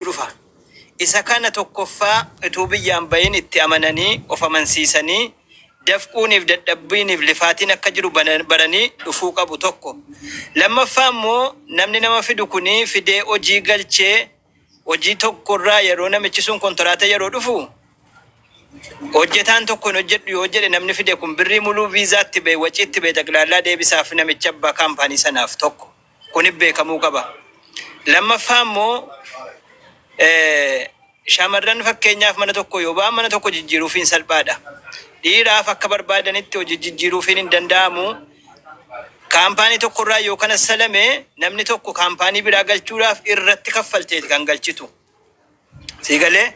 dhufa. Isa kana tokkoffaa utuu biyyaan bahin itti amananii of amansiisanii dafquuniif dadhabbiiniif lifaatiin akka jiru baranii dhufuu qabu tokko. Lammaffaa immoo namni nama fidu kuni fidee hojii galchee hojii tokkorraa yeroo namichi sun kontiraata yeroo dhufu hojjetaan tokkoon hojjedhu yoo jedhe namni fide kun birrii muluu viizaatti bee waciitti bee taglaalaa deebisaaf namicha abbaa kaampaanii sanaaf tokko. Kun beekamuu qaba. Lammaffaa immoo shamarran fakkeenyaaf mana tokko yoo ba'an mana tokko jijjiiruufiin salphaadha. Dhiiraaf akka barbaadanitti hojii jijjiiruufiin hin danda'amu. Kaampaanii tokkorraa yoo kana salame namni tokko kaampaanii biraa galchuudhaaf irratti kaffalteeti kan galchitu. Siigalee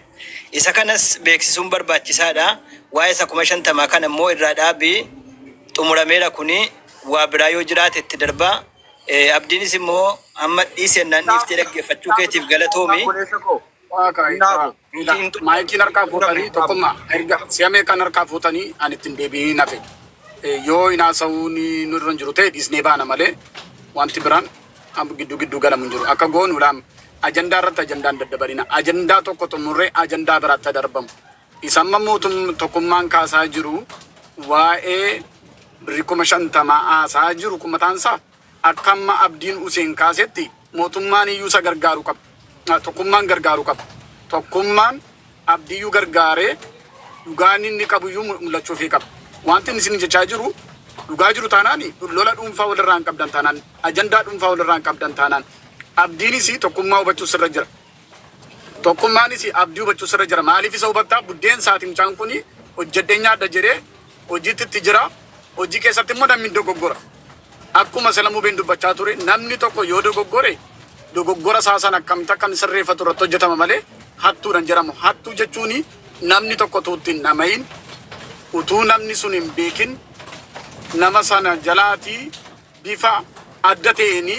isa kanas beeksisuun barbaachisaadha. Waa'ee isa 50,000 kana immoo irraa dhaabii xumurameera kuni waa biraa yoo jiraate itti darbaa. Abdiinis immoo amma dhiisennaan dhiiftee dhaggeeffachuu keetiif galatoomi. Maayikiin harkaa fuutanii tokkummaa erga si'amee kan harkaa fuutanii ani ittiin deebi'ee nafe. Yoo inaasa'uun nurra hin jiru ta'e dhiisnee baana malee wanti biraan gidduu galamu hin jiru. Akka goonuudhaan ajandaa irratti ajandaan daddabarina. Ajandaa tokko xumurree ajandaa biraatti darbamu. Isamma mootum tokkummaan kaasaa jiru waa'ee birrii 50,000 haasaa jiru kumataansaa. Akkamma Abdiin Useen kaasetti mootummaan iyyuu isa gargaaru qaba. Tokkummaan gargaaru qaba. Tokkummaan Abdiyyuu gargaaree dhugaan inni qabu iyyuu mul'achuufii qaba. Wanti isin jechaa jiru dhugaa jiru taanaan lola dhuunfaa walirraa hin qabdan taanaan ajandaa dhuunfaa walirraa hin qabdan taanaan Abdiinis tokkummaa hubachuu sirra jira. Tokkummaanis Abdii hubachuu sirra jira. Maaliif isa hubattaa buddeen saatiin mucaan kuni hojjedhee nyaadha jedhee hojiitti itti jira. Hojii keessatti immoo namni dogoggora. Akkuma salamuu been dubbachaa ture namni tokko yoo dogoggora saasan akkamitti akkan sirreeffatu irratti hojjetama malee hattuudhaan jedhamu. Hattuu jechuun namni tokko tuuttiin namayin utuu namni sun hin beekin nama sana jalaatii bifa adda ta'een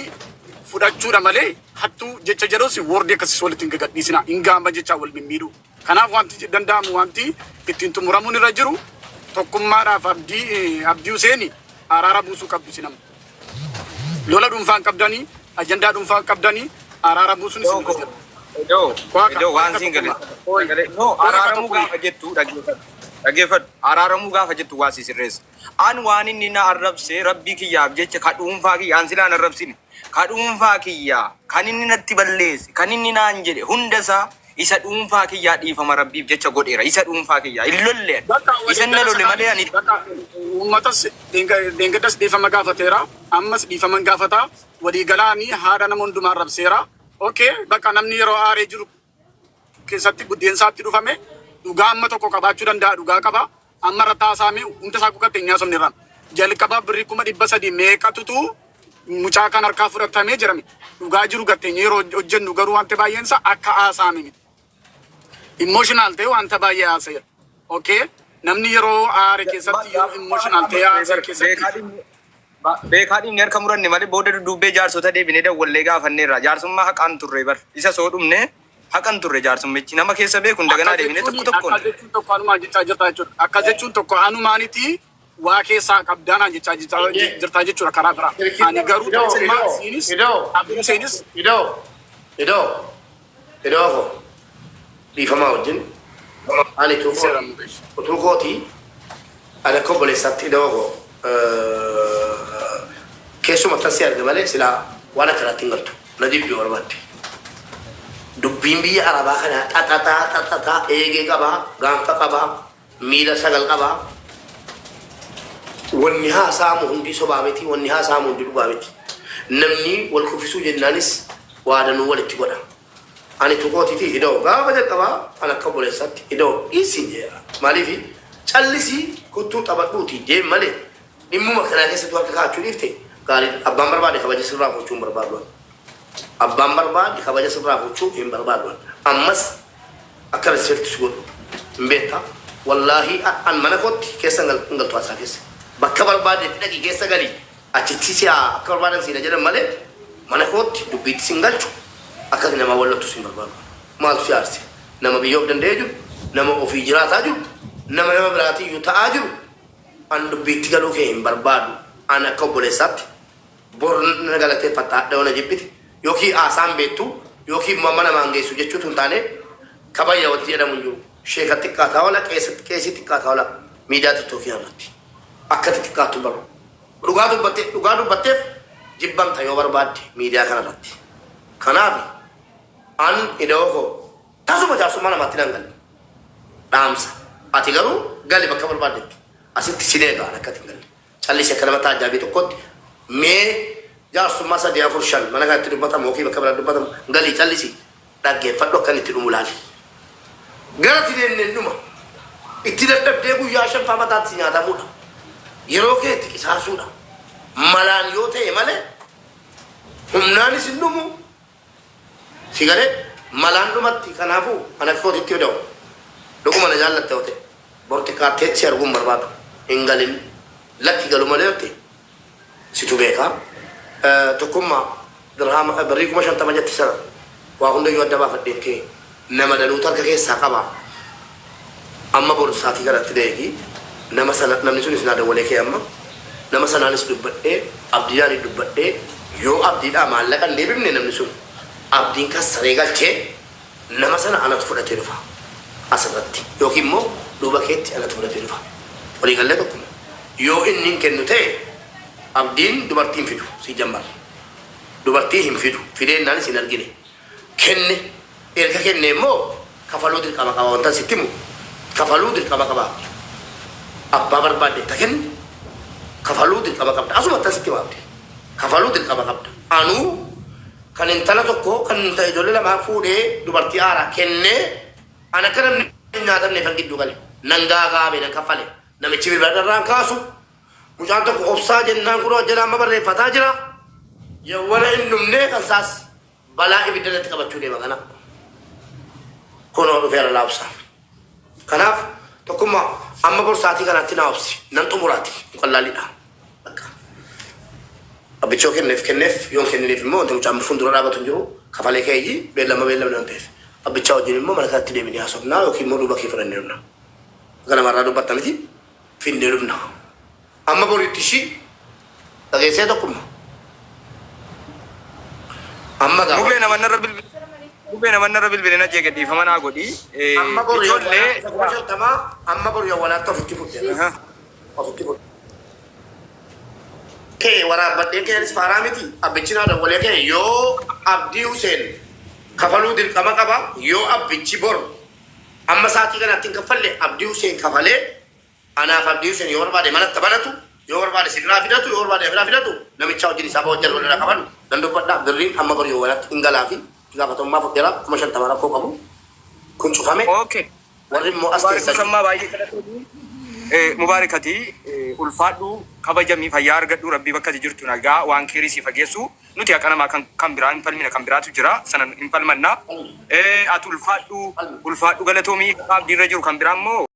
fudhachuudha malee hattuu jecha jedhus wordii akkasii walitti hin gadhiisina hin gaamba jecha wal mimmiidhu. Kanaaf wanti danda'amu wanti ittiin xumuramuun irra jiru tokkummaadhaaf Abdii Useen araara buusuu qabdu sinama. Lola dhuunfaan qabdanii ajandaa dhuunfaan qabdanii araara buusuun isin jira. Idoo waan siin galee. Araaramuu gaafa jettu dhaggeeffadhu. Araaramuu gaafa jettu waa si sirreessa. An waan inni na arrabsee rabbii kiyyaaf jecha ka dhuunfaa kiyyaa an silaan arrabsine. Ka dhuunfaa kiyyaa kan inni natti balleesse kan inni naan jedhe hundasaa isa dhuunfaa kiyyaa dhiifama rabbiif jecha godheera. Isa dhuunfaa kiyyaa hin lolleen. Isa na lolle malee ani. Uummatas deengaddas dhiifama gaafateera. Ammas dhiifama gaafataa. Walii galaanii haadha nama hundumaa arrabseera. Okay, bakka namni yeroo aaree jiru keessatti buddeensaatti dhufame dhugaa amma tokko qabaachuu danda'a dhugaa qaba. Amma irratti haasaamee hunda isaa kukkatti hin nyaasofne irraan. Jalqaba birrii 300,000 meeqatutu mucaa kan harkaa fudhatamee jirame. Dhugaa jiru gatteenye yeroo hojjennu garuu wanta baay'eensa akka haasaame miti. Emotional ta'e wanta baay'ee haaseera. Okay, namni yeroo aare keessatti yeroo emotional ta'e haasee keessatti. Beekaadhiin ni harka muranne malee booda dudduubbee jaarsota deebinee dawwallee gaafanneerra. Jaarsummaa haqaan turre bar. Isa soo dhumne haqan turre jaarsummichi. Nama keessa beekun daganaa deebinee tokkoon. Akka jechuun tokko anumaan jechaa jirta jechuudha. Akka jechuun tokko anumaaniti waa keessaa qabdaanaan jechaa jirta jechuudha karaa biraa. Ani garuu tokkummaa isiinis Abdii Useenis. Idoo dhiifamaa wajjin ani utuu kootii ani akka obboleessaatti idoo keessuma tasii arga malee silaa waan akkanaatti hin galtu na dibbii barbaadde. Dubbiin biyya Arabaa kana xaxataa eegee qabaa gaanfa qabaa miila 9 qabaa. Wanni haasaamu hundi sobaa miti wanni haasaamu hundi dhugaa miti. Namni wal kuffisuu jennaanis waadanuu walitti godha. Ani tuqootiiti idoo gaafa jalqabaa an akka obboleessaatti idoo isin jeera. Maaliif callisii kuttuu taphadhuuti deem malee dhimmuma kanaa keessatti akka kaachuu dhiifte gaarii abbaan barbaade kabaja sirraa gochuu hin barbaadu. Abbaan barbaade kabaja sirraa gochuu hin barbaadu. Ammas akka respectis godhu hin beektaa. Wallaahi an mana kootti keessa hin galtu haasaa keessa. Bakka barbaade dhaqii keessa galii achitti si'a akka barbaadan siina jedhan malee mana kootti dubbiitti sin galchu akka nama wallattu sin barbaadu. Maaltu si aarse? Nama biyyoof danda'ee jiru, nama ofii jiraataa jiru, nama biraatii iyyuu ta'aa jiru. An dubbiitti galuu kee hin barbaadu. An akka obboleessaatti bor na galateeffataa dhawana jibbiti yookiin haasaan beektu يوكي ماما مانجي سوجي شو تنتاني كبايا وتي أنا منجو شيخ تكاتا ولا كيس تكاتا ولا ميدات توكي أناتي أكتر تكاتو برو لغادو بتة جبان تايو برباد ميديا كناتي كنابي أن إدوكو تاسو بجاسو مانا ماتينانغال دامسا أتيغارو غالي بكا برباد أسي تسينيغا نكاتينغال چالي شكرا متا جابي تكوت مي جاسو ماسا ديا فرشان مانا كاتي دبتا موكي بكا برباد دبتا غالي چالي سي داگي فدو كاني تدو مولالي غلطي دين نوما اتدب ديغو ياشن فاماتات سيناتا مودا يروكي تكساسودا ملان يوتي مالي همناني سنومو سيغالي ملان دوماتي كنافو أنا كفوتي تيودو دوكو مانا جالت تيوتي بورتي كاتي سيارغم بربادو إنغالين لكي غالو ماليوتي سيتو بيكا تكوما درهام بريكو مشان تمجد تسر واخوندو يودا بافدين كي نما دلوتر كي ساقبا أما بورساتي غالت ديكي nama sana namni sunis nada wale ke amma nama sana nis dubbadde abdiyani dubbadde yo abdida mallakan lebimne namni sun abdin ka saregal che nama sana anat fudate rufa asabatti yo kimmo duba ketti anat fudate rufa wali galle ko yo innin kennute abdin dubartin fidu si jambar dubarti him fidu fide nan sinargine kenne erka kenne mo kafaludil kama kama wonta sitimu kafaludil kama kama أبا برباد تكن كفالود الكبا أسمع تسكي وابد كفالود الكبا أنو كان انتلا تكو كان انت يدل لما فودي دبرتي آرا كنّه أنا كرم نادم نفنجد دوغالي نانغا بين كفالي نمشي بالبدر ران كاسو مجان تكو أبصا جنان كرو جنا ما بره فتاجرا يوالا إنهم نه أساس بلا إبدلت كبا تشودي مغانا كونو فير الله أبصا كناف تكوما أما برساتي كانت تناوبسي ننتو مراتي مقلالي ده أبي تشوكين نف يوم كن نف مو أنت مجمع فندق رابط تنجرو كفالي كيجي بيلا ما بيلا من نتف أبي تشاو جيني مو ملكات تدي مني حسبنا وكي مو دوبا كيف رنيرنا كنا مرة دوبا تنتي في نيرنا أما بريتشي لقي سيدا كم أما كم Bubena mana rabil bina jaga di famana agodi. Amma bor yo le. Tama. Amma bor yo wala to fiti futti. Fiti futti. Ke wara badde ke alis faramiti. Abichina da wale ke yo Abdi Hussein. Kafalu dil kama kaba yo abichi bor. Amma saati kana tin kafalle Abdi Hussein kafale. Ana Abdi Hussein yo bade mana tabanatu. Yo bade sidra fidatu yo bade fidra fidatu. Nami chaw jini sabo jal wala kafalu. Dandu padda birrin amma bor yo wala ingalafi. Jika betul maaf kira, macam tamara ko kamu, kunci kami. Okay. Warim mau asal saja. Sama bayi. Mubarakati. Ulfadu kabajami fayar gadu Rabbi bakati jurtu naga wan kiri si fagesu. Nuti akan makan kambiran palmina kambiratu jira sanan impal manna. Atul ulfadu galatomi abdi rajul kambiran mo.